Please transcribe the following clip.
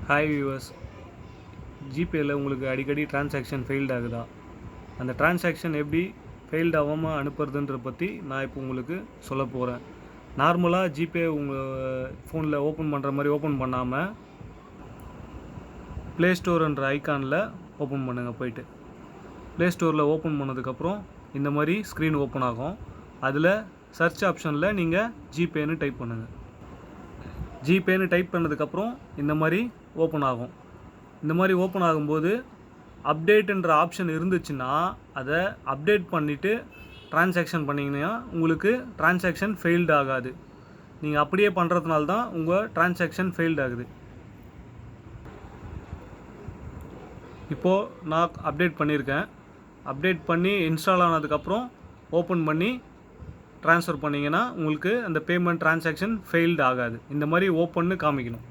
Hi viewers, ஜிபேயில் உங்களுக்கு அடிக்கடி டிரான்சாக்ஷன் ஃபெயில்ட் ஆகுதா? அந்த டிரான்சாக்ஷன் எப்படி ஃபெயில்ட் ஆகாமல் அனுப்புறதுன்ற பற்றி நான் இப்போ உங்களுக்கு சொல்ல போகிறேன். நார்மலாக ஜிபே உங்கள் ஃபோனில் ஓப்பன் பண்ணுற மாதிரி ஓப்பன் பண்ணாமல் ப்ளே ஸ்டோர்ன்ற ஐக்கானில் ஓப்பன் பண்ணுங்கள். போய்ட்டு ப்ளே ஸ்டோரில் ஓப்பன் பண்ணதுக்கப்புறம் இந்த மாதிரி ஸ்க்ரீன் ஓப்பன் ஆகும். அதில் சர்ச் ஆப்ஷனில் நீங்கள் ஜிபேன்னு டைப் பண்ணுங்கள். ஜிபேன்னு டைப் பண்ணதுக்கப்புறம் இந்த மாதிரி ஓப்பன் ஆகும். இந்த மாதிரி ஓப்பன் ஆகும்போது அப்டேட்டுன்ற ஆப்ஷன் இருந்துச்சுன்னா அதை அப்டேட் பண்ணிவிட்டு டிரான்சாக்ஷன் பண்ணிங்கன்னா உங்களுக்கு டிரான்சாக்ஷன் ஃபெயில்டு ஆகாது. நீங்கள் அப்படியே பண்ணுறதுனால தான் உங்கள் டிரான்சாக்ஷன் ஃபெயில்டு ஆகுது. இப்போது நான் அப்டேட் பண்ணியிருக்கேன். அப்டேட் பண்ணி இன்ஸ்டால் ஆனதுக்கப்புறம் ஓப்பன் பண்ணி ட்ரான்ஸ்ஃபர் பண்ணிங்கன்னா உங்களுக்கு அந்த பேமெண்ட் டிரான்சாக்ஷன் ஃபெயில்டு ஆகாது. இந்த மாதிரி ஓப்பன்னு காமிக்கணும்.